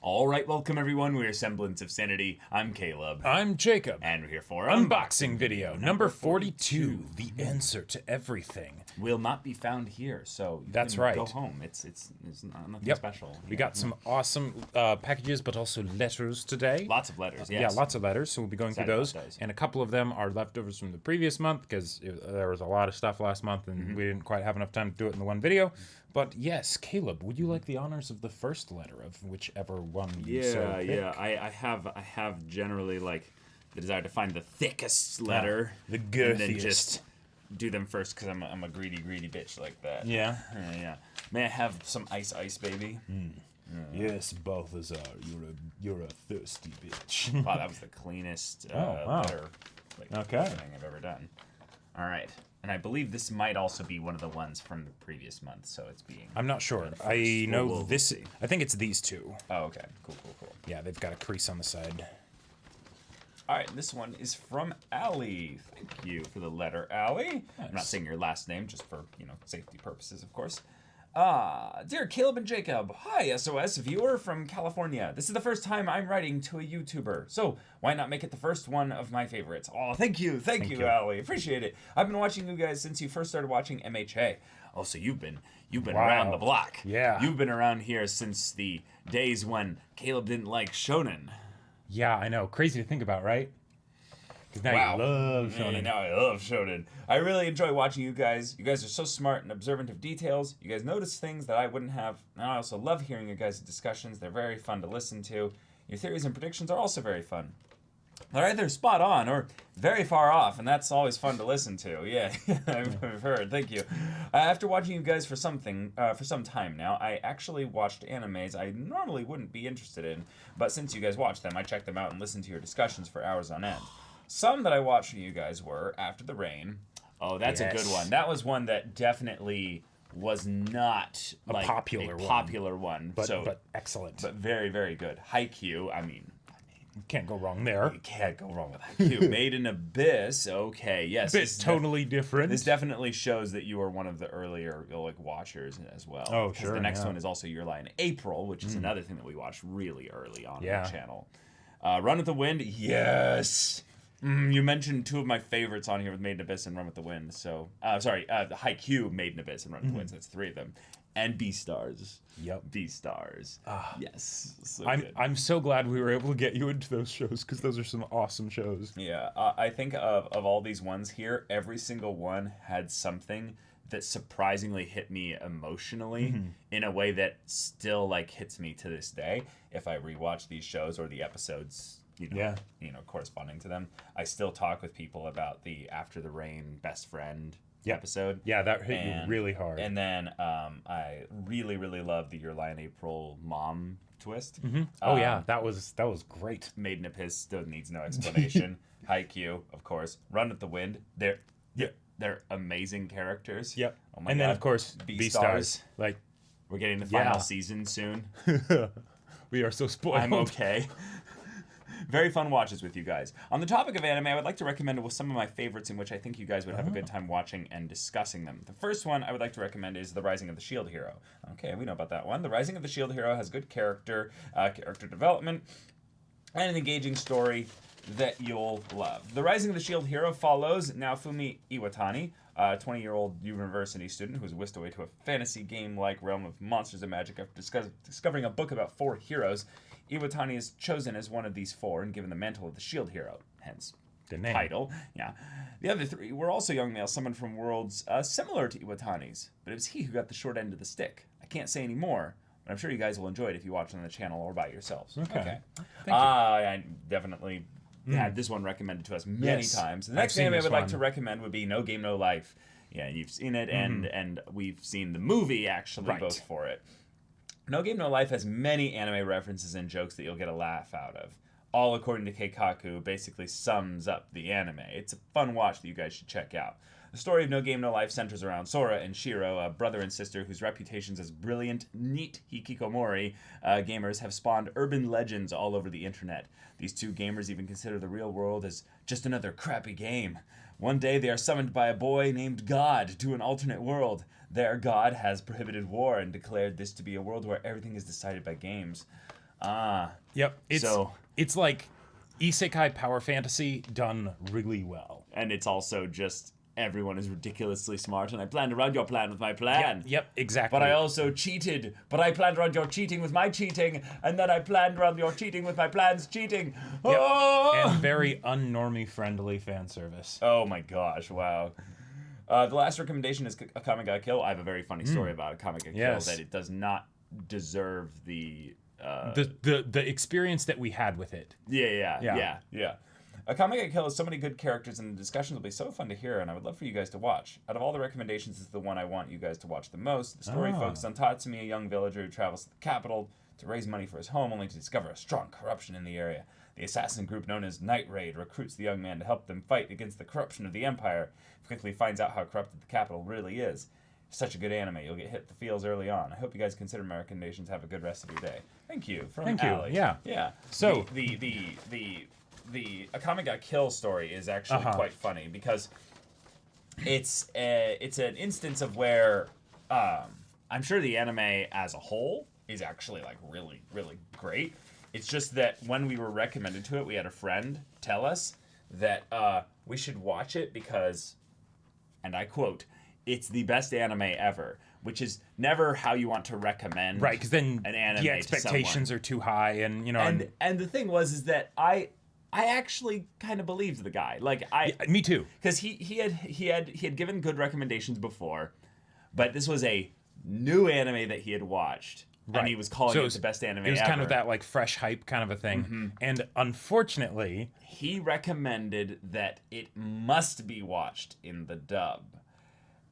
All right, welcome everyone. We're Semblance of Sanity. I'm Caleb. I'm Jacob. And we're here for Unboxing video number 42, the answer to everything. Will not be found here, so you That's can right. go home. It's nothing special. We got some awesome packages, but also letters today. Lots of letters, yes. Yeah, lots of letters, so we'll be going Excited through those. about those. And a couple of them are leftovers from the previous month, because there was a lot of stuff last month, and we didn't quite have enough time to do it in the one video. But yes, Caleb, would you like the honors of the first letter of whichever one you so pick? I have generally like the desire to find the thickest letter, the and then girthiest. just do them first because I'm a greedy bitch like that. Yeah. Yeah. May I have some ice, baby? Yes, Balthazar, you're a thirsty bitch. Wow, that was the cleanest wow. letter thing I've ever done. All right. And I believe this might also be one of the ones from the previous month, so it's being... I'm not sure. I know this... I think it's these two. Oh, okay. Cool. Yeah, they've got a crease on the side. All right, this one is from Allie. Thank you for the letter, Allie. Nice. I'm not saying your last name, just for, safety purposes, of course. Dear Caleb and Jacob, hi SOS viewer from California. This is the first time I'm writing to a YouTuber, so why not make it the first one of my favorites? Oh, thank you, Allie. Appreciate it. I've been watching you guys since you first started watching MHA. Oh, so you've been around the block. Yeah. You've been around here since the days when Caleb didn't like shonen. Yeah, I know. Crazy to think about, right? Because now you love shonen. Yeah, now I love shonen. I really enjoy watching you guys. You guys are so smart and observant of details. You guys notice things that I wouldn't have. And I also love hearing your guys' discussions. They're very fun to listen to. Your theories and predictions are also very fun. They're either spot on or very far off, and that's always fun to listen to. Yeah, I've heard. Thank you. After watching you guys for some time now, I actually watched animes I normally wouldn't be interested in, but since you guys watched them, I checked them out and listened to your discussions for hours on end. Some that I watched from you guys were After the Rain. Oh, that's a good one. That was one that definitely was not a popular one. But excellent. But very, very good. Haikyuu, I mean... You can't go wrong there. You can't go wrong with Haikyuu. Made in Abyss. Okay, yes. It's totally different. This definitely shows that you are one of the earlier watchers as well. Oh, sure. The next one is also Your Lie in April, which is another thing that we watched really early on the channel. Run with the Wind. Yes. You mentioned two of my favorites on here with Made in Abyss and Run with the Wind. So, Haikyuu, Made in Abyss, and Run with the Wind. So that's three of them. And Beastars. Yep. Beastars. Yes. So good. I'm so glad we were able to get you into those shows, because those are some awesome shows. Yeah. I think of all these ones here, every single one had something that surprisingly hit me emotionally in a way that still hits me to this day. If I rewatch these shows or the episodes, corresponding to them, I still talk with people about the After the Rain best friend episode. Yeah, that hit you really hard. And then I really, really love the Your Lie in April mom twist. Oh yeah, that was great. Made in Abyss still needs no explanation. Haikyuu, of course. Run with the Wind. They're amazing characters. Yep. Oh my and God. then of course Beastars. We're getting the final season soon. We are so spoiled. I'm okay. Very fun watches with you guys. On the topic of anime, I would like to recommend some of my favorites in which I think you guys would have a good time watching and discussing them. The first one I would like to recommend is The Rising of the Shield Hero. Okay, we know about that one. The Rising of the Shield Hero has good character development, and an engaging story that you'll love. The Rising of the Shield Hero follows Naofumi Iwatani, a 20-year-old university student who is whisked away to a fantasy game-like realm of monsters and magic after discovering a book about 4 heroes. Iwatani is chosen as one of these 4 and given the mantle of the Shield Hero, hence the name. Title. Yeah. The other 3 were also young males summoned from worlds similar to Iwatani's, but it was he who got the short end of the stick. I can't say any more, but I'm sure you guys will enjoy it if you watch it on the channel or by yourselves. Okay. Thank you. I definitely had this one recommended to us many times. The next anime I would like to recommend would be No Game No Life. Yeah, you've seen it, and we've seen the movie actually both for it. No Game No Life has many anime references and jokes that you'll get a laugh out of. All according to Keikaku basically sums up the anime. It's a fun watch that you guys should check out. The story of No Game No Life centers around Sora and Shiro, a brother and sister whose reputations as brilliant, neat hikikomori gamers have spawned urban legends all over the internet. These two gamers even consider the real world as just another crappy game. One day they are summoned by a boy named God to an alternate world. There, God has prohibited war and declared this to be a world where everything is decided by games. Yep. It's like isekai power fantasy done really well. And it's also just everyone is ridiculously smart, and I planned around your plan with my plan. Yep, exactly. But I also cheated, but I planned around your cheating with my cheating, and then I planned around your cheating with my plan's cheating. Yep. Oh! And very unnormie friendly fan service. Oh my gosh, wow. The last recommendation is A Comic Got Killed. I have a very funny story about A Comic Got Killed, that it does not deserve the experience that we had with it. Yeah. A Comic Got Killed has so many good characters, and the discussions will be so fun to hear, and I would love for you guys to watch. Out of all the recommendations, this is the one I want you guys to watch the most. The story focuses on Tatsumi, a young villager who travels to the capital to raise money for his home, only to discover a strong corruption in the area. The assassin group known as Night Raid recruits the young man to help them fight against the corruption of the Empire. He quickly finds out how corrupted the capital really is. Such a good anime. You'll get hit the feels early on. I hope you guys consider my recommendations. Have a good rest of your day. Thank you. From Allie. Yeah. So the A Comic Got Killed story is actually quite funny because it's an instance of where I'm sure the anime as a whole is actually like really, really great. It's just that when we were recommended to it, we had a friend tell us that we should watch it because, and I quote, "It's the best anime ever," which is never how you want to recommend because then an anime the expectations are too high, and and the thing was that I actually kind of believed the guy. Me too, because he had given good recommendations before, but this was a new anime that he had watched. Right. And he was calling it the best anime ever. It was kind of that like fresh hype kind of a thing. Mm-hmm. And unfortunately, he recommended that it must be watched in the dub.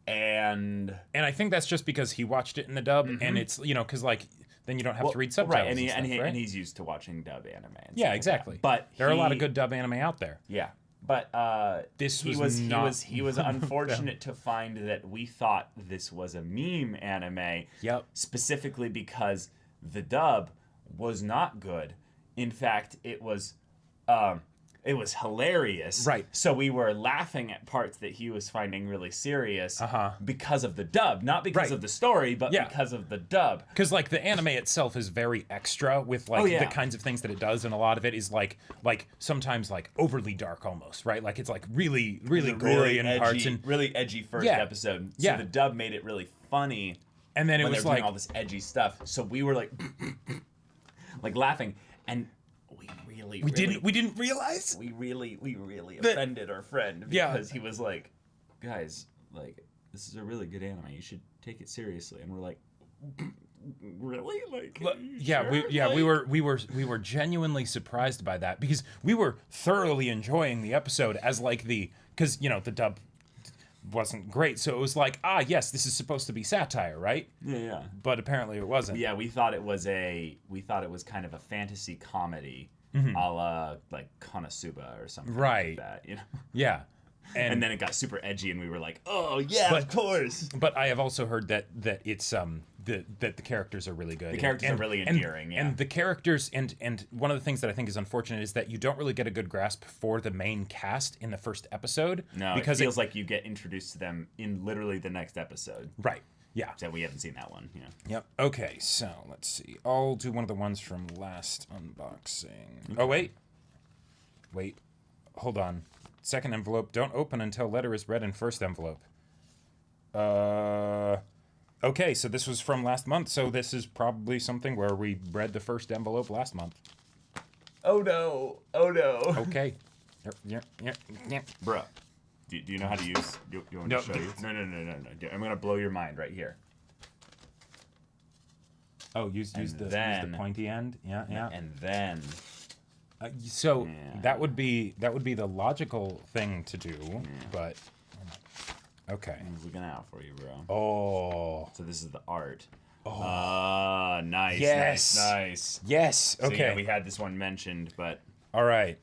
And I think that's just because he watched it in the dub, and it's, because like then you don't have to read subtitles. Right, and he's used to watching dub anime. And yeah, exactly. Like but there are a lot of good dub anime out there. Yeah. But he was unfortunate to find that we thought this was a meme anime. Yep. Specifically because the dub was not good. In fact, it was hilarious. Right. So we were laughing at parts that he was finding really serious because of the dub, not because of the story, but because of the dub. Because like the anime itself is very extra with like the kinds of things that it does, and a lot of it is like sometimes like overly dark almost, right? Like it's like really gory in parts and really edgy first episode. So the dub made it really funny. And then it was like doing all this edgy stuff. So we were like like laughing, and we didn't realize we really offended our friend because he was like, guys, like this is a really good anime, you should take it seriously. And we're like, really? Like we were genuinely surprised by that, because we were thoroughly enjoying the episode as like because the dub wasn't great, so it was like, yes, this is supposed to be satire, right? Yeah. But apparently it wasn't. Yeah, we thought it was kind of a fantasy comedy, a la like Konosuba or something like that, Yeah. And then it got super edgy, and we were like, "Oh yeah, of course." But I have also heard that it's that the characters are really good. The characters are really endearing, and the characters and one of the things that I think is unfortunate is that you don't really get a good grasp for the main cast in the first episode. No, because it feels like you get introduced to them in literally the next episode. Right. Yeah. So we haven't seen that one. Yep. Okay. So let's see. I'll do one of the ones from last unboxing. Okay. Oh wait. Hold on. Second envelope, don't open until letter is read in first envelope. Okay, so this was from last month, so this is probably something where we read the first envelope last month. Oh no. Okay. Yeah. Bruh, do you know how to use... You want me to show you? No. I'm going to blow your mind right here. Oh, use the pointy end? Yeah. And then... that would be the logical thing to do, but okay. I'm looking out for you, bro. Oh, so this is the art. Oh, nice. Yes, nice. Yes. Okay. So, yeah, we had this one mentioned, but all right.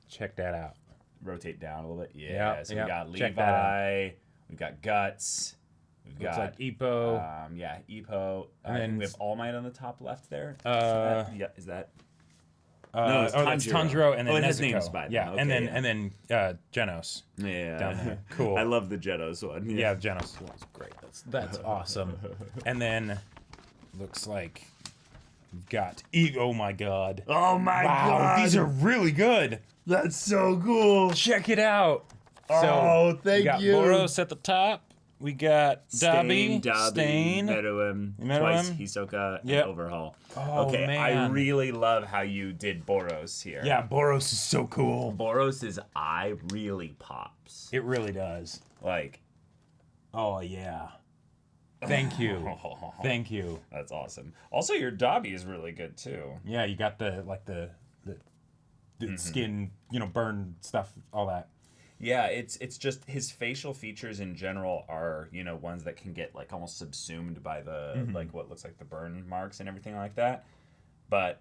Check that out. Rotate down a little bit. Yeah. So we got Check Levi. We got Guts. We've Looks got like Ippo. Ippo. And then we have All Might on the top left there. Is that? No, it's Tanjiro, and then his name's by them. Yeah, okay, and then Genos. Yeah, down there. Cool. I love the Genos one. Yeah, Genos one's great. That's awesome. And then looks like We've got oh my god. Oh my Wow, god. these are really good. That's so cool. Check it out. Oh, thank we got you. Boros at the top. We got Dabi, Stain, Meruem, Twice, Hisoka, and Overhaul. Oh, okay, man. I really love how you did Boros here. Yeah, Boros is so cool. Boros' eye really pops. It really does. Like, oh yeah. Thank you. Thank you. That's awesome. Also, your Dabi is really good too. Yeah, you got the skin, burn stuff, all that. Yeah, it's just his facial features in general are, ones that can get like almost subsumed by the like what looks like the burn marks and everything like that. But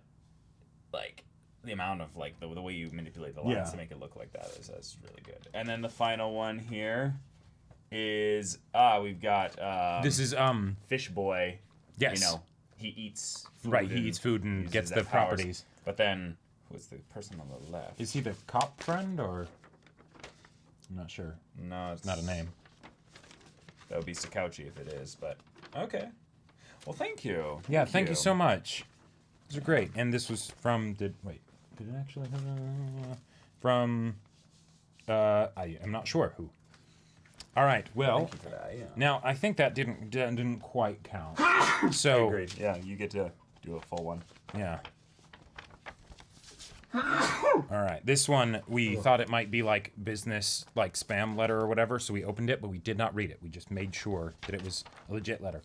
like the amount of like the way you manipulate the lines to make it look like that is really good. And then the final one here is we've got this is Fish Boy. Yes. He eats food. Right, he eats food and gets the properties. But then who's the person on the left? Is he the cop friend or I'm not sure. No, it's not a name. That would be Sakauchi if it is, but okay. Well, thank you. Yeah, thank you so much. These are great. And this was from did it actually from I am not sure who. All right. Well, thank you for that, yeah. Now I think that didn't quite count. So agreed. Yeah, you get to do a full one. Yeah. All right, this one we thought it might be like business, like spam letter or whatever, so we opened it, but we did not read it. We just made sure that it was a legit letter.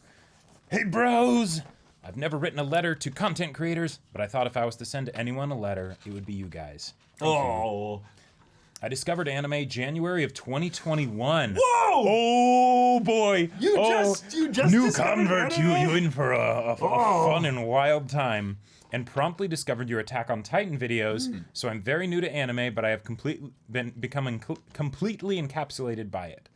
Hey bros! I've never written a letter to content creators, but I thought if I was to send anyone a letter, it would be you guys. Thank you. I discovered anime January of 2021. Whoa! Oh boy! You just new convert. You in for a fun and wild time. And promptly discovered your Attack on Titan videos, so I'm very new to anime, but I have becoming completely encapsulated by it.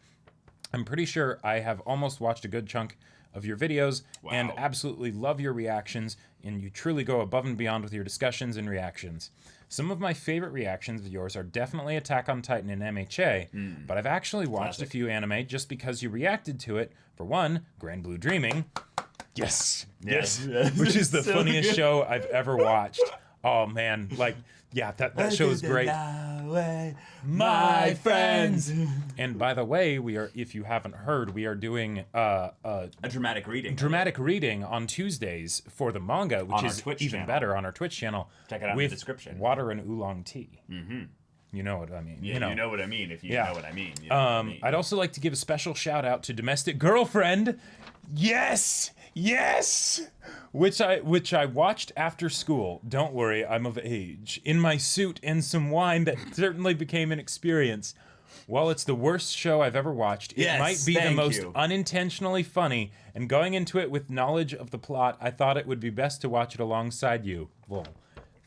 I'm pretty sure I have almost watched a good chunk of your videos, and absolutely love your reactions, and you truly go above and beyond with your discussions and reactions. Some of my favorite reactions of yours are definitely Attack on Titan and MHA, but I've actually watched a few anime just because you reacted to it. For one, Grand Blue Dreaming. Yes. Which is the funniest show I've ever watched. Oh man, like, yeah, that show is great. My friends. And by the way, we are, if you haven't heard, we are doing a dramatic reading. Dramatic reading on Tuesdays for the manga, which is even better on our Twitch channel. Check it out in the description. Water and oolong tea. Mm-hmm. You know what I mean. Yeah, you know what I mean if you know what I mean. You know what I mean. I'd also like to give a special shout out to Domestic Girlfriend. Yes! Which I watched after school. Don't worry, I'm of age. In my suit and some wine that certainly became an experience. While it's the worst show I've ever watched, it might be the most unintentionally funny, and going into it with knowledge of the plot, I thought it would be best to watch it alongside you. Well,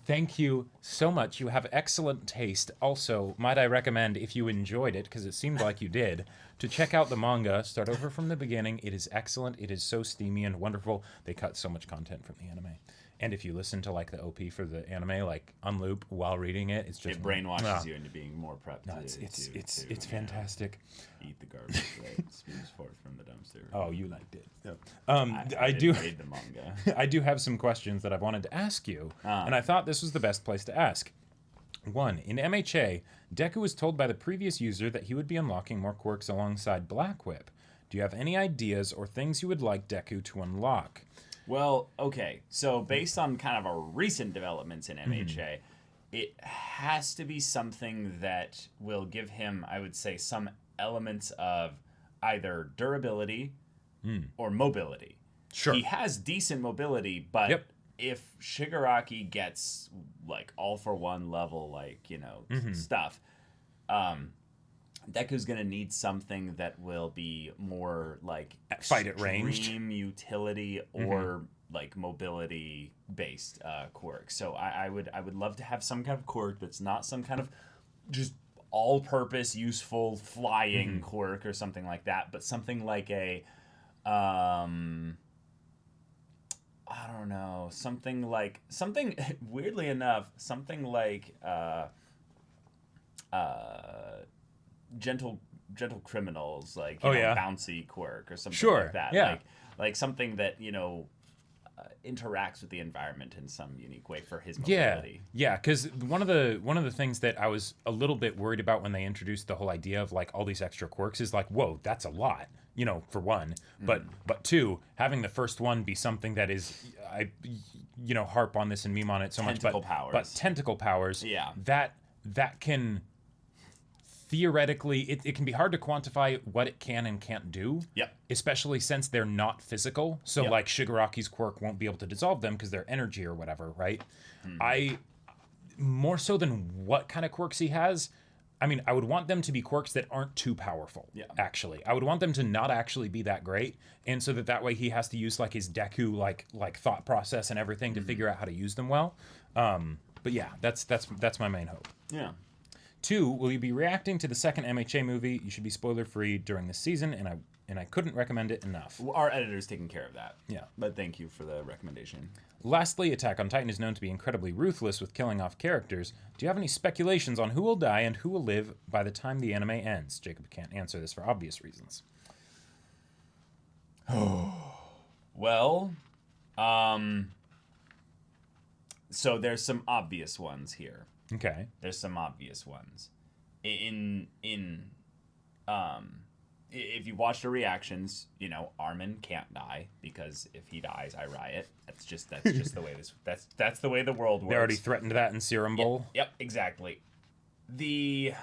thank you so much. You have excellent taste. Also, might I recommend, if you enjoyed it, because it seemed like you did, to check out the manga. Start over from the beginning. It is excellent. It is so steamy and wonderful. They cut so much content from the anime. And if you listen to like the OP for the anime, like on loop while reading it, it's just it brainwashes you into being more prepped. No, it's fantastic. Eat the garbage, right? Spews forth from the dumpster. Oh, you liked it. Yep. I do read the manga. I do have some questions that I've wanted to ask you, and I thought this was the best place to ask. 1. In MHA, Deku was told by the previous user that he would be unlocking more quirks alongside Black Whip. Do you have any ideas or things you would like Deku to unlock? Well, okay. So based on kind of our recent developments in MHA, it has to be something that will give him, I would say, some elements of either durability or mobility. Sure. He has decent mobility, but if Shigaraki gets like all for one level, like, stuff, Deku's gonna need something that will be more like fight at range, extreme utility or like mobility based quirk. So I would love to have some kind of quirk that's not some kind of just all purpose useful flying quirk or something like that, but something like a I don't know, something weirdly enough, something like gentle criminals, like bouncy quirk or something like that. Yeah. Like something that, interacts with the environment in some unique way for his mobility. Yeah, because one of the things that I was a little bit worried about when they introduced the whole idea of like all these extra quirks is like, whoa, that's a lot, for one. But two, having the first one be something that is, I harp on this and meme on it so tentacle much, powers. But tentacle powers, that can theoretically, it can be hard to quantify what it can and can't do. Yep. Especially since they're not physical. So like Shigaraki's quirk won't be able to dissolve them because they're energy or whatever, right? I more so than what kind of quirks he has, I mean, I would want them to be quirks that aren't too powerful. Yeah. Actually, I would want them to not actually be that great, and so that way he has to use like his Deku like thought process and everything to figure out how to use them well. But yeah, that's my main hope. Yeah. 2, will you be reacting to the second MHA movie? You should be spoiler-free during this season, and I couldn't recommend it enough. Well, our editor's taking care of that. Yeah. But thank you for the recommendation. Lastly, Attack on Titan is known to be incredibly ruthless with killing off characters. Do you have any speculations on who will die and who will live by the time the anime ends? Jacob can't answer this for obvious reasons. Well, so there's some obvious ones here. Okay. There's some obvious ones. If you watch the reactions, Armin can't die because if he dies, I riot. That's just the way that's the way the world works. They already threatened that in Serum Bowl. Yep, exactly. The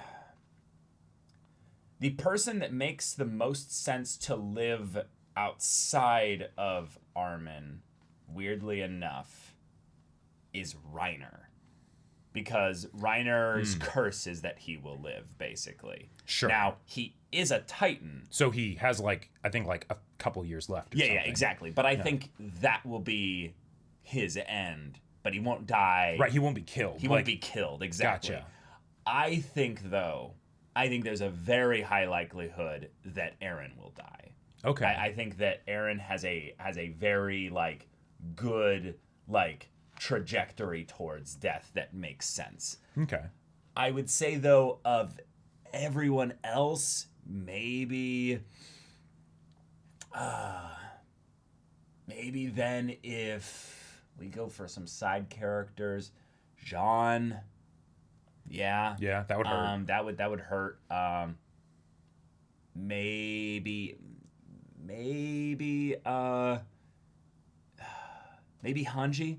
person that makes the most sense to live outside of Armin, weirdly enough, is Reiner. Because Reiner's curse is that he will live, basically. Sure. Now, he is a Titan. So he has, I think a couple years left or something. Yeah, exactly. But I think that will be his end. But he won't die. Right, he won't be killed. He won't be killed, exactly. Gotcha. I think there's a very high likelihood that Eren will die. Okay. I think that Eren has a very, good, trajectory towards death that makes sense. Okay. I would say, though, of everyone else, maybe then if we go for some side characters, Jean, yeah, that would hurt. That would hurt. Maybe Hanji.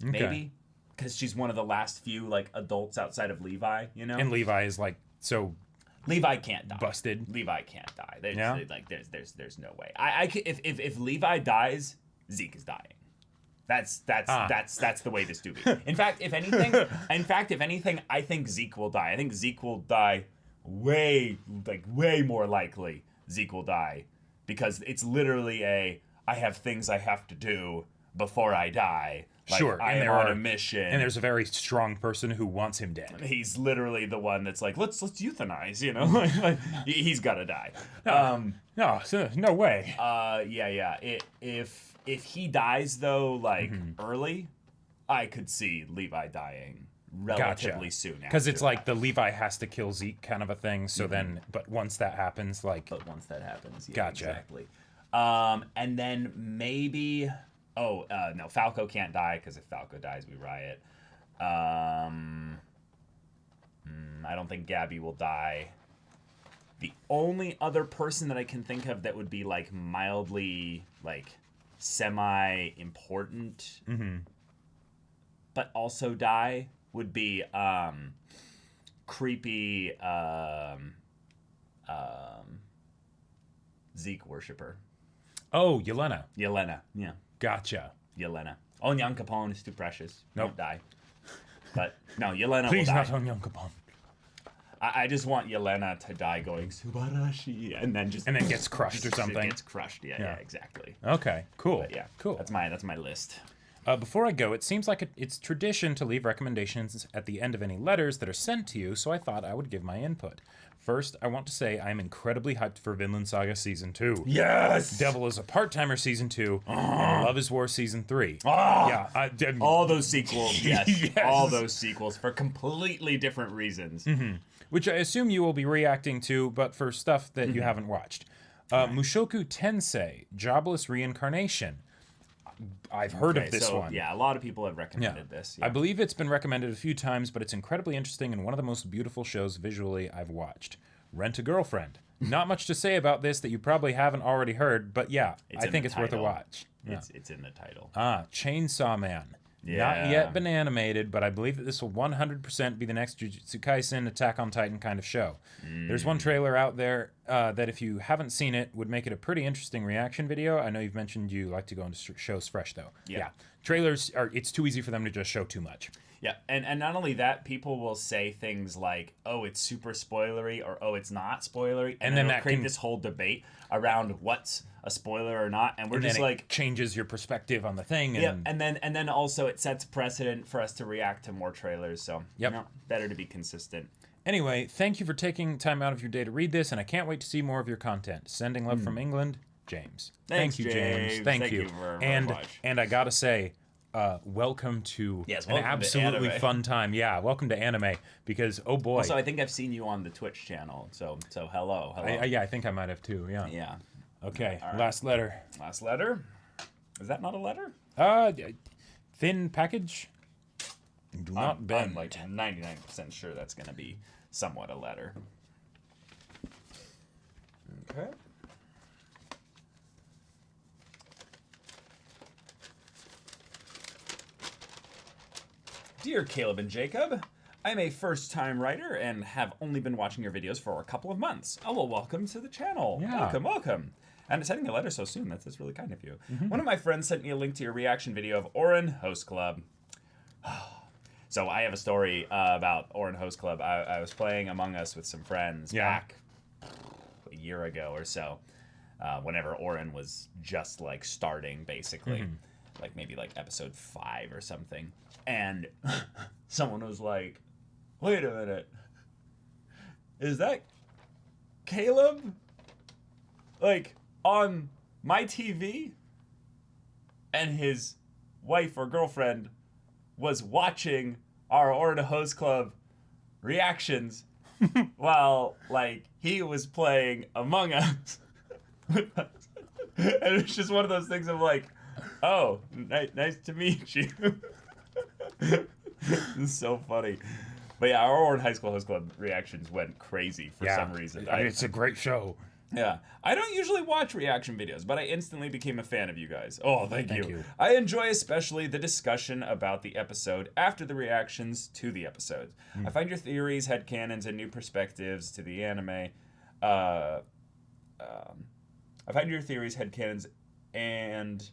Okay. Maybe because she's one of the last few adults outside of Levi, And Levi is so Levi can't die. Busted. Levi can't die. There's no way. If Levi dies, Zeke is dying. That's the way this do be. In fact, if anything, I think Zeke will die. I think Zeke will die way more likely. Zeke will die because it's literally I have things I have to do before I die. Sure, I am on a mission. And there's a very strong person who wants him dead. He's literally the one that's let's euthanize, he's gotta die. No way. Yeah. If he dies though, early, I could see Levi dying relatively soon. Because it's the Levi has to kill Zeke kind of a thing. So then, but once that happens, yeah, gotcha. Exactly. And then maybe. No, Falco can't die because if Falco dies, we riot. I don't think Gabby will die. The only other person that I can think of that would be mildly semi-important, but also die would be creepy Zeke worshiper. Oh, Yelena. Yeah. Gotcha. Yelena. Onyan Capone is too precious. Nope. Won't die. But no, Yelena Please will die. not Onyan Capone. I just want Yelena to die going Subarashi and then gets crushed or something. Gets crushed. Yeah, exactly. Okay, cool. But yeah, cool. That's my list. Before I go, it seems like it's tradition to leave recommendations at the end of any letters that are sent to you, so I thought I would give my input. First, I want to say I'm incredibly hyped for Vinland Saga Season 2. Yes! Devil is a Part-Timer Season 2, and Love is War Season 3. Yeah, all those sequels, yes. All those sequels for completely different reasons. Which I assume you will be reacting to, but for stuff that you haven't watched. Mushoku Tensei, Jobless Reincarnation. I've heard of this one. Yeah, a lot of people have recommended this. Yeah. I believe it's been recommended a few times, but it's incredibly interesting and one of the most beautiful shows visually I've watched. Rent a Girlfriend. Not much to say about this that you probably haven't already heard, but yeah, I think it's worth a watch. Yeah. It's in the title. Chainsaw Man. Yeah. Not yet been animated, but I believe that this will 100% be the next Jujutsu Kaisen, Attack on Titan kind of show. There's one trailer out there that if you haven't seen it, would make it a pretty interesting reaction video. I know you've mentioned you like to go into shows fresh, though. Yeah. Trailers, it's too easy for them to just show too much. Yeah, and not only that, people will say things like, "Oh, it's super spoilery," or "Oh, it's not spoilery," and then that create this whole debate around what's a spoiler or not, and we're just like changes your perspective on the thing. And then also it sets precedent for us to react to more trailers. So better to be consistent. Anyway, thank you for taking time out of your day to read this, and I can't wait to see more of your content. Sending love from England, James. Thanks, thank you, James. Thank you very much. And I gotta say, welcome to welcome an absolutely to fun time. Yeah, welcome to anime, because oh boy. Also, I think I've seen you on the Twitch channel, so hello. I think I might have too. Yeah. Yeah. Okay. Right. Last letter. Last letter. Is that not a letter? Thin package. Do not bend. I'm like 99% sure that's gonna be somewhat a letter. Okay. Dear Caleb and Jacob, I'm a first-time writer and have only been watching your videos for a couple of months. Oh, well, welcome to the channel. Yeah. Welcome. And sending a letter so soon, that's really kind of you. One of my friends sent me a link to your reaction video of Orin Host Club. So I have a story about Orin Host Club. I was playing Among Us with some friends back a year ago or so, whenever Orin was just like starting, basically. Like maybe like episode 5 or something. And someone was like, wait a minute, is that Caleb? Like, on my TV? And his wife or girlfriend was watching our Orna Host Club reactions while, like, he was playing Among Us. And it was just one of those things of like, oh, nice to meet you. It's so funny. But yeah, our Orange High School Host Club reactions went crazy for some reason. I mean, it's a great show. Yeah. I don't usually watch reaction videos, but I instantly became a fan of you guys. Oh, thank you. I enjoy especially the discussion about the episode after the reactions to the episodes. I find your theories, headcanons, and new perspectives to the anime. I find your theories, headcanons, and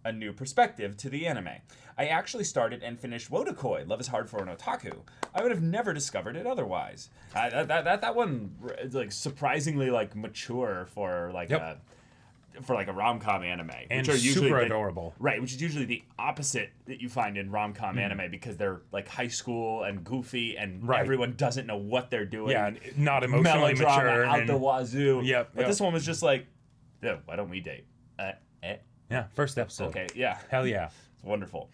a new perspective to the anime. I actually started and finished Wodokoi, Love is Hard for an Otaku. I would have never discovered it otherwise. That one is like surprisingly like mature for like a rom-com anime, and which are usually super adorable. Right, which is usually the opposite that you find in rom-com anime, because they're like high school and goofy and everyone doesn't know what they're doing. Yeah, not emotionally mature. Out the wazoo. But this one was just like, yeah, why don't we date? Yeah, first episode. Okay, yeah. Hell yeah. It's wonderful.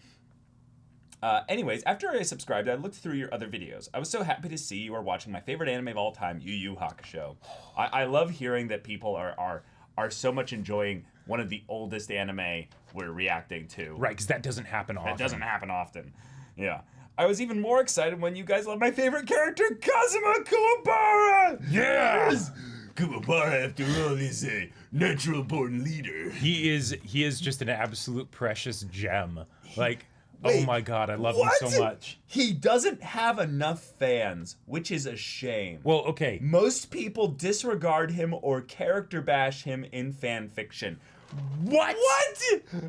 Anyways, after I subscribed, I looked through your other videos. I was so happy to see you are watching my favorite anime of all time, Yu Yu Hakusho. I love hearing that people are so much enjoying one of the oldest anime we're reacting to. Right, because that doesn't happen often. That doesn't happen often. Yeah. I was even more excited when you guys loved my favorite character, Kazuma Kuwabara! Yes! Kuwabara, after all, is a natural-born leader. He is just an absolute precious gem. Like, wait, oh my god, I love him so much. He doesn't have enough fans, which is a shame. Well, okay. Most people disregard him or character bash him in fan fiction. What?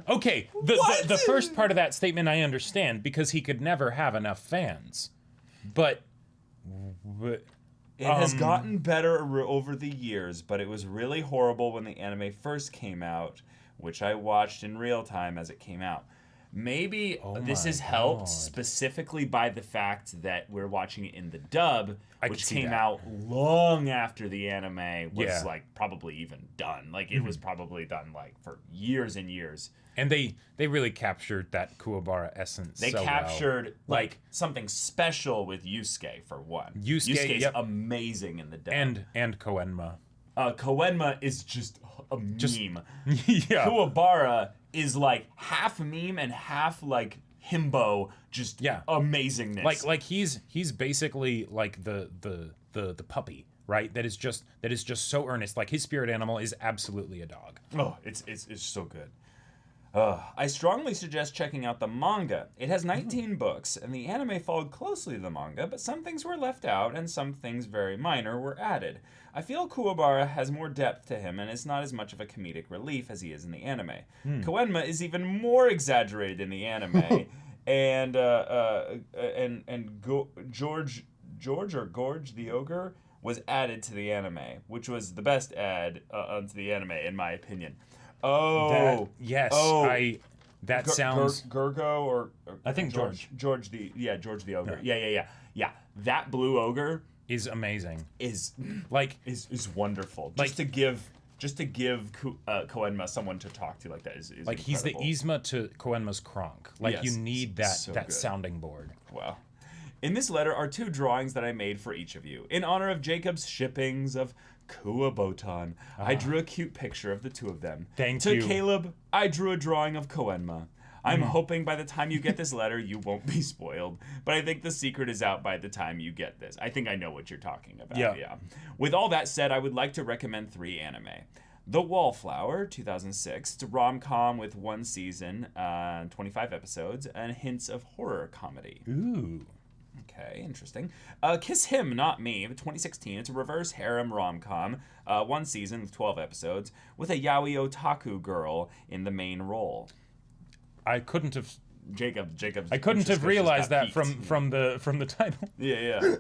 Okay, the first part of that statement I understand, because he could never have enough fans. But it has gotten better over the years, but it was really horrible when the anime first came out, which I watched in real time as it came out. Maybe this is helped specifically by the fact that we're watching it in the dub, which came out long after the anime was like probably even done. Like it was probably done like for years and years. And they really captured that Kuwabara essence. They captured like something special with Yusuke for one. Yusuke's amazing in the dub. And Koenma. Koenma is just a meme. Yeah. Kuwabara is like half meme and half like himbo, just amazingness. Like he's basically like the puppy, right? That is just so earnest. Like his spirit animal is absolutely a dog. Oh, it's so good. I strongly suggest checking out the manga. It has 19 books, and the anime followed closely to the manga, but some things were left out, and some things very minor were added. I feel Kuwabara has more depth to him, and is not as much of a comedic relief as he is in the anime. Koenma is even more exaggerated in the anime, and George or Gorge the Ogre was added to the anime, which was the best add onto the anime, in my opinion. Oh, that sounds Gurgo or I think George the Ogre. Yeah. That blue ogre is amazing. Is wonderful. Like, just to give Koenma someone to talk to like that is like incredible. He's the Yzma to Koenma's Kronk. Like Yes, you need that so good. sounding board. Wow. In this letter are 2 drawings that I made for each of you. In honor of Jacob's shippings of Kuwabotan, I drew a cute picture of the 2 of them. Thank you. To Caleb, I drew a drawing of Koenma. I'm hoping by the time you get this letter, you won't be spoiled. But I think the secret is out by the time you get this. I think I know what you're talking about. Yeah. With all that said, I would like to recommend 3 anime. The Wallflower, 2006. It's a rom-com with 1 season, 25 episodes, and hints of horror comedy. Ooh. Okay, interesting. Kiss Him, Not Me, 2016. It's a reverse harem rom-com, 1 season with 12 episodes, with a yaoi otaku girl in the main role. I couldn't have. Jacob's. I couldn't have realized that from the title. Yeah.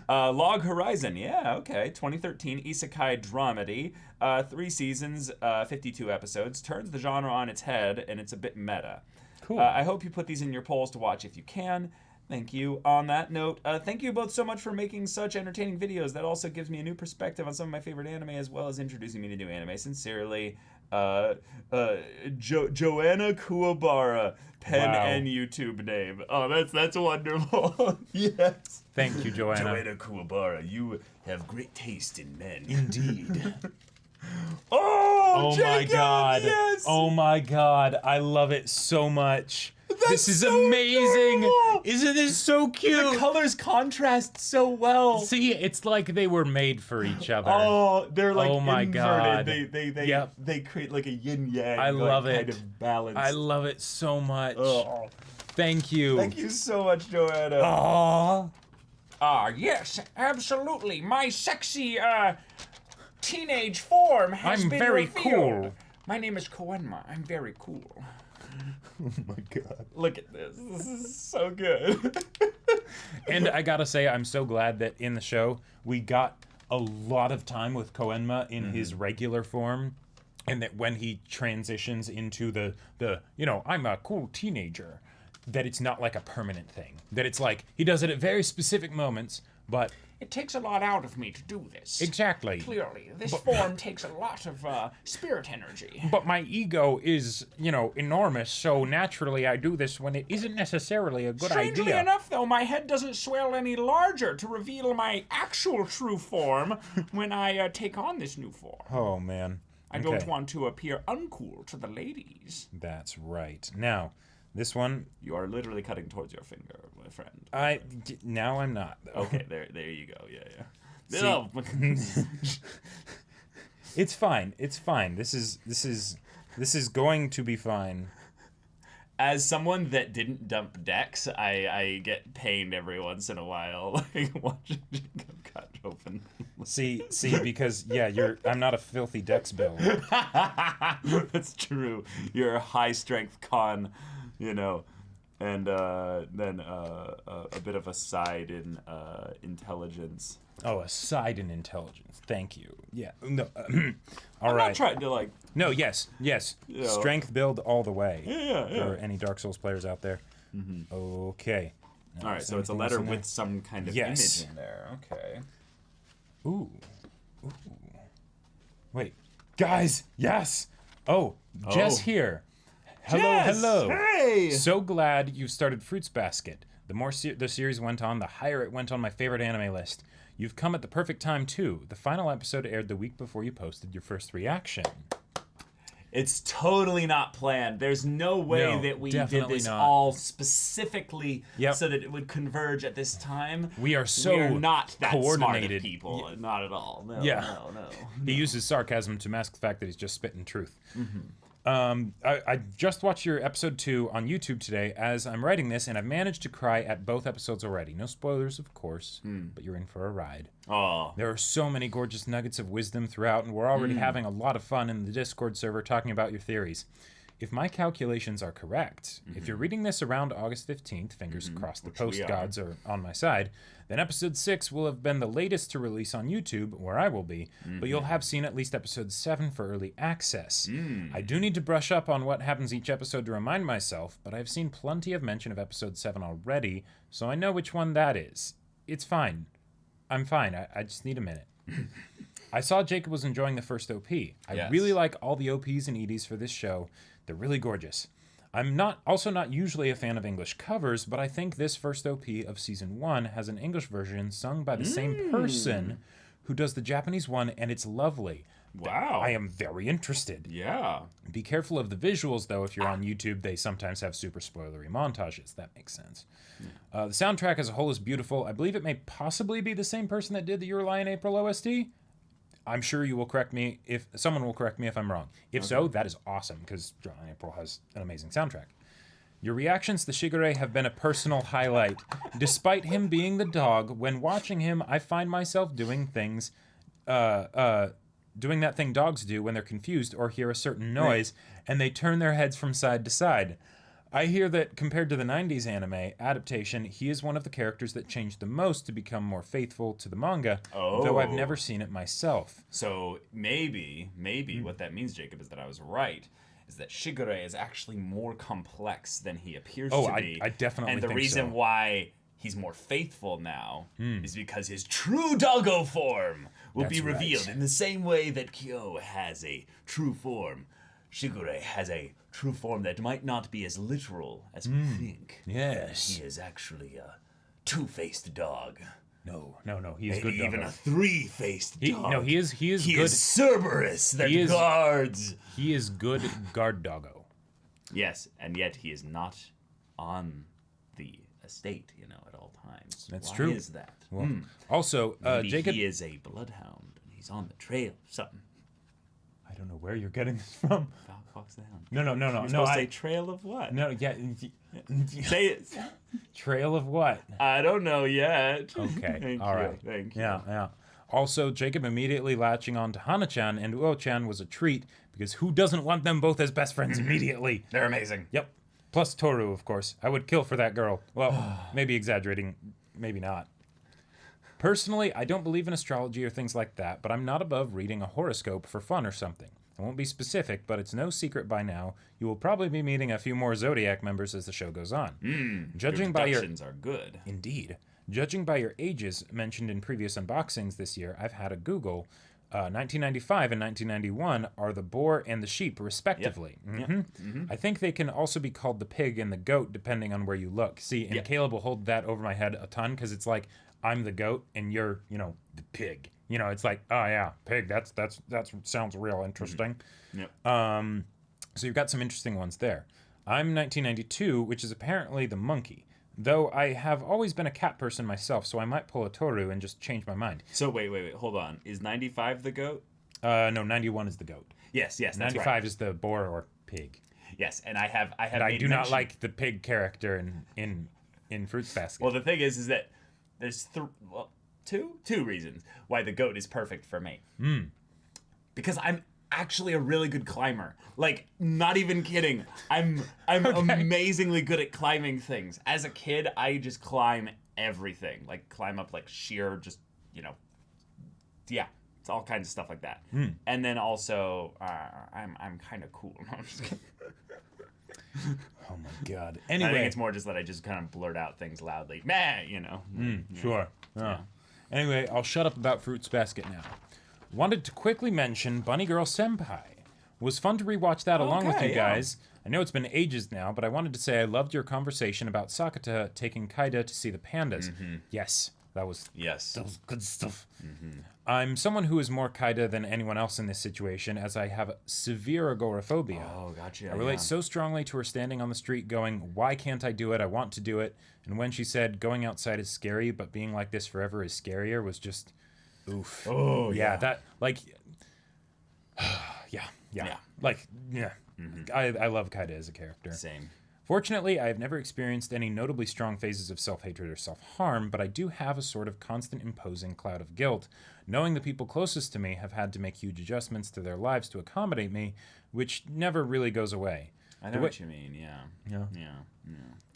Log Horizon, okay. 2013 isekai dramedy, 3 seasons, 52 episodes. Turns the genre on its head, and it's a bit meta. Cool. I hope you put these in your polls to watch if you can. Thank you. On that note, thank you both so much for making such entertaining videos. That also gives me a new perspective on some of my favorite anime, as well as introducing me to new anime. Sincerely, Joanna Kuwabara, pen and YouTube name. Oh, that's wonderful. Yes. Thank you, Joanna. Joanna Kuwabara, you have great taste in men. Indeed. Oh Jacob, my God. Yes. Oh my God. I love it so much. This is so amazing. adorable. Isn't this so cute? The colors contrast so well. See, it's like they were made for each other. Oh, they're like my inverted. God. They create like a yin yang. I love it. Kind of balance. I love it so much. Oh. Thank you. Thank you so much, Joanna. Aww. Yes, absolutely. My sexy, teenage form has I'm been very revealed. cool. My name is Koenma. I'm very cool. Oh my God. Look at this. This is so good. And I gotta say, I'm so glad that in the show, we got a lot of time with Koenma in his regular form. And that when he transitions into the I'm a cool teenager, that it's not like a permanent thing. That it's like, he does it at very specific moments, but... It takes a lot out of me to do this. Exactly. Clearly. This form takes a lot of spirit energy. But my ego is, enormous, so naturally I do this when it isn't necessarily a good idea. Strangely enough, though, my head doesn't swell any larger to reveal my actual true form when I take on this new form. Oh, man. I don't want to appear uncool to the ladies. That's right. Now, this one... You are literally cutting towards your finger, my friend. Now I'm not, though. Okay, there you go. Yeah. See, it's fine. It's fine. This is going to be fine. As someone that didn't dump decks, I get pained every once in a while, like watching Jacob cut open. See, because I'm not a filthy dex build. That's true. You're a high strength con, and then a bit of a side in intelligence. Oh, a side in intelligence. Thank you. Yeah. No. All I'm right. not trying to like. No. Yes. Strength build all the way. Yeah. For any Dark Souls players out there. Mm-hmm. Okay. All right. So it's a letter with some kind of image in there. Okay. Ooh. Wait, guys. Yes. Oh, Jess here Hello. Hey. So glad you started Fruits Basket. The more the series went on, the higher it went on my favorite anime list. You've come at the perfect time, too. The final episode aired the week before you posted your first reaction. It's totally not planned. There's no way that we did this all specifically so that it would converge at this time. We are not that coordinated. Smart people. Not at all. No, no. He uses sarcasm to mask the fact that he's just spitting truth. I just watched your episode 2 on YouTube today as I'm writing this, and I've managed to cry at both episodes already. No spoilers, of course, but you're in for a ride. Oh. There are so many gorgeous nuggets of wisdom throughout, and we're already having a lot of fun in the Discord server talking about your theories. If my calculations are correct, if you're reading this around August 15th, fingers crossed the post gods are on my side, then episode 6 will have been the latest to release on YouTube, where I will be, but you'll have seen at least episode 7 for early access. I do need to brush up on what happens each episode to remind myself, but I've seen plenty of mention of episode 7 already, so I know which one that is. It's fine. I'm fine. I just need a minute. I saw Jacob was enjoying the first OP. I really like all the OPs and EDs for this show. They're really gorgeous. I'm also not usually a fan of English covers, but I think this first OP of Season 1 has an English version sung by the same person who does the Japanese one, and it's lovely. Wow. I am very interested. Yeah. Be careful of the visuals, though. If you're on YouTube, they sometimes have super spoilery montages. That makes sense. The soundtrack as a whole is beautiful. I believe it may possibly be the same person that did the Your Lie in April OST. I'm sure you will correct me if someone will correct me if I'm wrong. If so, that is awesome because Your Lie in April has an amazing soundtrack. Your reactions to Shigure have been a personal highlight. Despite him being the dog, when watching him, I find myself doing things, doing that thing dogs do when they're confused or hear a certain noise, and they turn their heads from side to side. I hear that compared to the 90s anime adaptation, he is one of the characters that changed the most to become more faithful to the manga, though I've never seen it myself. So maybe what that means, Jacob, is that I was right, is that Shigure is actually more complex than he appears to be. I definitely think so. And the reason why he's more faithful now is because his true doggo form will be revealed in the same way that Kyo has a true form. Shigure has a true form that might not be as literal as we think. Yes. He is actually a two-faced dog. No. He is Maybe good even doggo. a three-faced dog. No, he is He good. is Cerberus that guards. He is good guard doggo. Yes, and yet he is not on the estate, at all times. That's Why true. is that? Well, also, Maybe Jacob. he is a bloodhound, and he's on the trail of something. I don't know where you're getting this from. Fox the Hound. No. You're supposed to say trail of what? No, yeah. Say it. Trail of what? I don't know yet. Okay. All right. Thank you. Yeah. Also, Jacob immediately latching on to Hana-chan and Uo-chan was a treat because who doesn't want them both as best friends immediately? They're amazing. Yep. Plus Toru, of course. I would kill for that girl. Well, maybe exaggerating, maybe not. Personally, I don't believe in astrology or things like that, but I'm not above reading a horoscope for fun or something. I won't be specific, but it's no secret by now. You will probably be meeting a few more Zodiac members as the show goes on. Judging by your are good. Indeed. Judging by your ages mentioned in previous unboxings this year, I've had a Google. 1995 and 1991 are the boar and the sheep, respectively. I think they can also be called the pig and the goat, depending on where you look. See, and Caleb will hold that over my head a ton because it's like I'm the goat and you're, the pig. It's like, oh yeah, pig. That sounds real interesting. So you've got some interesting ones there. I'm 1992, which is apparently the monkey. Though I have always been a cat person myself, so I might pull a Toru and just change my mind. So wait, hold on. Is 95 the goat? No, 91 is the goat. Yes, that's 95 right. is the boar or pig. Yes, and I have. And I do not like the pig character in Fruits Basket. Well, the thing is that there's two reasons why the goat is perfect for me. Because I'm actually a really good climber. Like, not even kidding. I'm amazingly good at climbing things. As a kid, I just climb everything. Like, climb up like sheer, just, it's all kinds of stuff like that. And then also, I'm kind of cool. No, I'm just kidding. Oh my god. I Anyway, think it's more just that I just kind of blurt out things loudly. Meh, Sure. Yeah. Anyway, I'll shut up about Fruits Basket now. Wanted to quickly mention Bunny Girl Senpai. Was fun to rewatch that along with Okay, you guys. I know it's been ages now, but I wanted to say I loved your conversation about Sakata taking Kaida to see the pandas. Yes, that was good stuff. I'm someone who is more Kaida than anyone else in this situation, as I have severe agoraphobia. Oh, gotcha. I relate so strongly to her standing on the street going, why can't I do it? I want to do it. And when she said, going outside is scary, but being like this forever is scarier, was just, oof. Oh, yeah. That, like, yeah. Like, yeah. I love Kaida as a character. Same. Fortunately, I have never experienced any notably strong phases of self-hatred or self-harm, but I do have a sort of constant imposing cloud of guilt, knowing the people closest to me have had to make huge adjustments to their lives to accommodate me, which never really goes away. I know what you mean, yeah.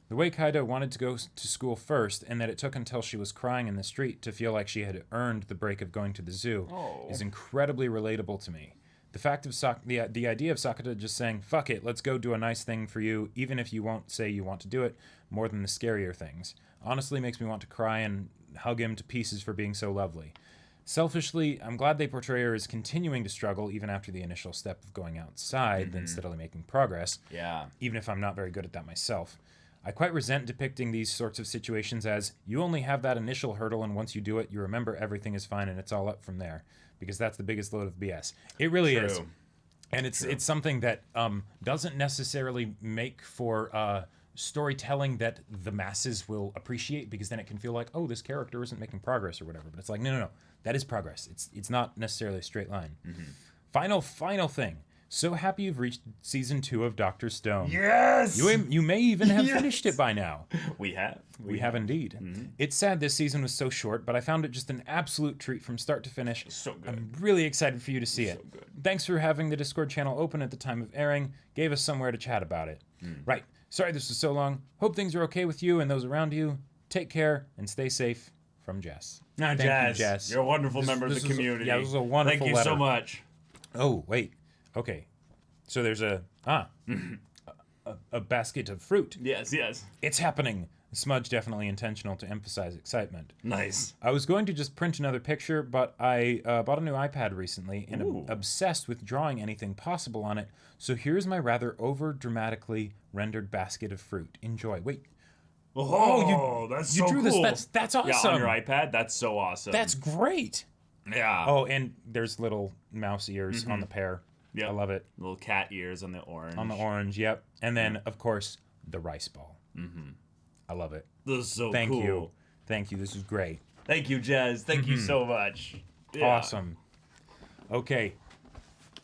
The way Kaida wanted to go to school first, and that it took until she was crying in the street to feel like she had earned the break of going to the zoo, is incredibly relatable to me. The fact of the idea of Sakata just saying, fuck it, let's go do a nice thing for you, even if you won't say you want to do it, more than the scarier things, honestly makes me want to cry and hug him to pieces for being so lovely. Selfishly, I'm glad they portray her as continuing to struggle even after the initial step of going outside, then steadily making progress, even if I'm not very good at that myself. I quite resent depicting these sorts of situations as, you only have that initial hurdle, and once you do it, you remember everything is fine and it's all up from there. Because that's the biggest load of BS. It really is. And it's something that doesn't necessarily make for storytelling that the masses will appreciate, because then it can feel like, oh, this character isn't making progress or whatever. But it's like, no. That is progress. It's not necessarily a straight line. Final thing. So happy you've reached season 2 of Dr. Stone. Yes! You may even have finished it by now. We have. We have indeed. It's sad this season was so short, but I found it just an absolute treat from start to finish. So good. I'm really excited for you to see it. Good. Thanks for having the Discord channel open at the time of airing. Gave us somewhere to chat about it. Right. Sorry this was so long. Hope things are okay with you and those around you. Take care and stay safe. From Jess. Now, Jess, you're a wonderful member of the community. This was a wonderful Thank you letter. so much. Oh, wait. Okay. So there's a basket of fruit. Yes. It's happening. Smudge definitely intentional to emphasize excitement. Nice. I was going to just print another picture, but I bought a new iPad recently and am obsessed with drawing anything possible on it. So here's my rather over-dramatically rendered basket of fruit. Enjoy. Wait. Oh, that's so drew cool. this. That's awesome. Yeah, on your iPad? That's so awesome. That's great. Yeah. Oh, and there's little mouse ears on the pear. Yep. I love it. Little cat ears on the orange. On the orange, yep. And then, of course, the rice ball. I love it. This is so cool. Thank you. This is great. Thank you, Jez. Thank you so much. Yeah. Awesome. Okay.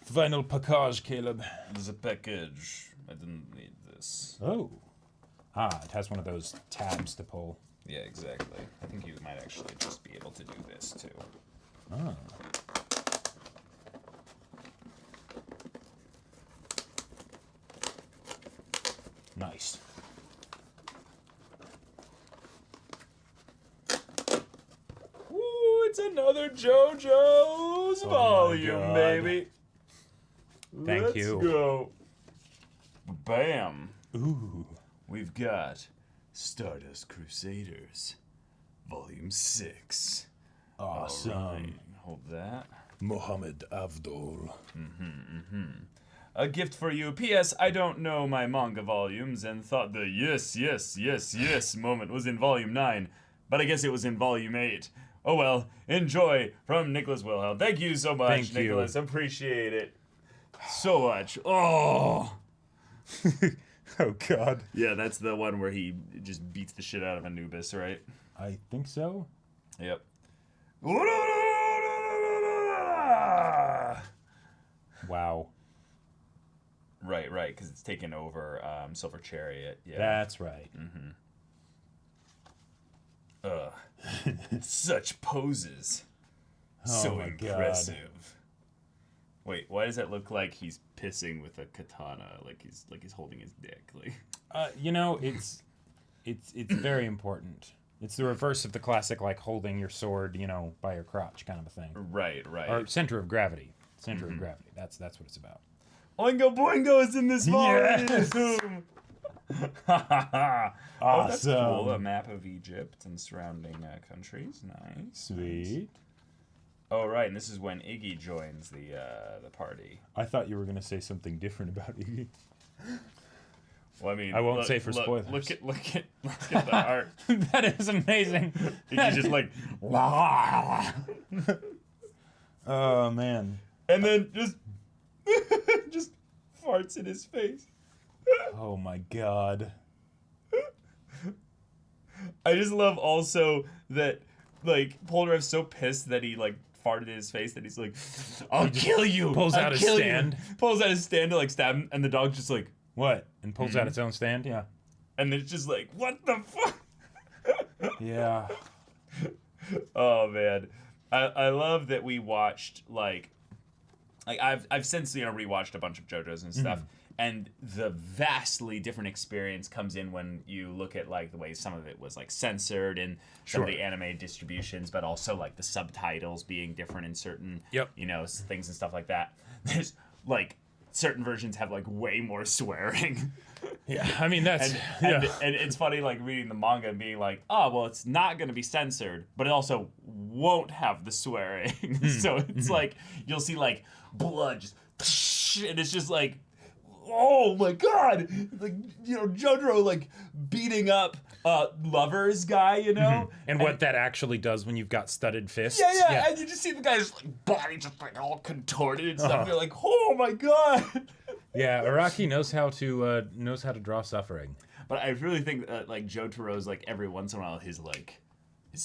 Final package, Caleb. There's a package. I didn't need this. Oh. It has one of those tabs to pull. Yeah, exactly. I think you might actually just be able to do this, too. Oh. Nice. Ooh, it's another JoJo's volume, baby. Thank you. Let's go. Bam. Ooh. We've got Stardust Crusaders, Volume 6. Awesome. All right. Hold that. Mohammed Avdol. A gift for you. P.S. I don't know my manga volumes and thought the yes moment was in Volume 9, but I guess it was in Volume 8. Oh well, enjoy from Nicholas Wilhelm. Thank you so much, Thank you. Nicholas. Appreciate it so much. Oh. Oh, God. Yeah, that's the one where he just beats the shit out of Anubis, right? I think so. Yep. Wow. Right, because it's taken over Silver Chariot. Yeah. That's right. Such poses. So my God. impressive. Wait, why does that look like he's pissing with a katana? Like he's holding his dick. Like. It's very important. It's the reverse of the classic, like, holding your sword, by your crotch kind of a thing. Right. Or center of gravity. Center of gravity. That's what it's about. Oingo Boingo is in this volume. Awesome. Oh, that's cool. A map of Egypt and surrounding countries. Nice. Sweet. Oh, right, and this is when Iggy joins the party. I thought you were gonna say something different about Iggy. Well, I mean, I won't say for spoilers. Look at the art. That is amazing. Iggy's just like, oh man. and then just farts in his face. Oh my god. I just love also that like Polnareff's so pissed that he like farted in his face that he's like, "I'll kill you." Pulls out his stand. Pulls out his stand to like stab him, and the dog's just like, What? And pulls out its own stand? Yeah. and it's just like, "What the fuck?" Yeah. Oh man, I love that we watched like I've since rewatched a bunch of JoJo's and stuff. And the vastly different experience comes in when you look at like the way some of it was like censored in some of the anime distributions, but also like the subtitles being different in certain things and stuff like that. There's like certain versions have like way more swearing. Yeah, I mean that's and it's funny like reading the manga and being like, oh well, it's not going to be censored, but it also won't have the swearing. So it's like you'll see like blood just and it's just like, oh my god, like Jotaro like beating up lovers guy, and what that actually does when you've got studded fists. Yeah, and you just see the guy's like body just like all contorted and stuff. And you're like, oh my god. Yeah, Araki knows how to draw suffering. But I really think like Jotaro's like every once in a while his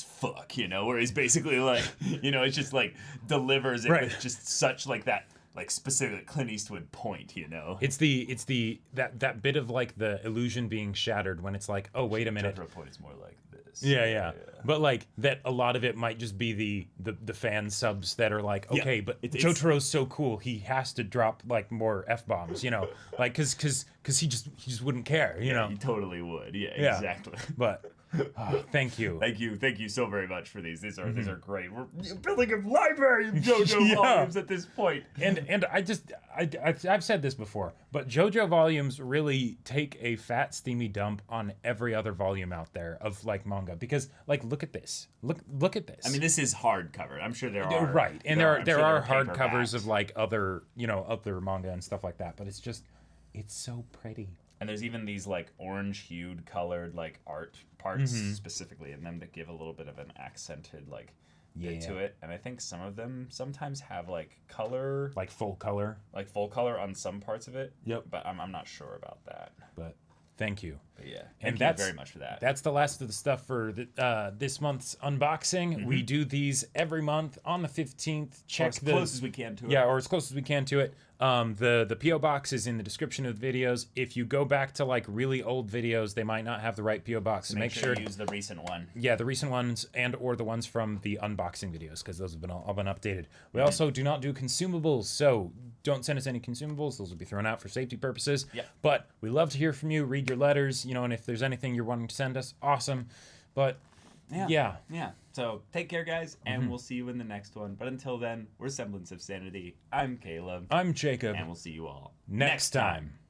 fuck, where he's basically like, it's just like delivers it with just such like that. Like specific Clint Eastwood point, It's that bit of like the illusion being shattered when it's like, oh wait a minute. Jotaro point is more like this. Yeah. But like that, a lot of it might just be the fan subs that are like, okay, but Jotaro's so cool, he has to drop like more F-bombs, like because he just wouldn't care, Yeah, he totally would. Yeah, exactly. But. Oh, thank you so very much for these. These are great. We're building a library of JoJo volumes at this point. And I've said this before, but JoJo volumes really take a fat steamy dump on every other volume out there of like manga because like look at this. Look at this. I mean, this is hardcover. I'm sure there are and there are hardcovers of like other other manga and stuff like that, but it's so pretty. And there's even these like orange-hued colored like art parts specifically in them that give a little bit of an accented like bit to it. And I think some of them sometimes have like color, like full color on some parts of it. Yep. But I'm not sure about that. But thank you. But yeah, thank you very much for that. That's the last of the stuff for this month's unboxing. We do these every month on the 15th. Check as close as we can to it. Yeah, or as close as we can to it. The P.O. box is in the description of the videos. If you go back to like really old videos, they might not have the right P.O. box. So make sure to use the recent one. Yeah, the recent ones and or the ones from the unboxing videos because those have all been updated. We also do not do consumables, so don't send us any consumables. Those will be thrown out for safety purposes. Yep. But we love to hear from you, read your letters, and if there's anything you're wanting to send us, awesome. But yeah. So take care, guys, and we'll see you in the next one. But until then, we're Semblance of Sanity. I'm Caleb. I'm Jacob. And we'll see you all next time.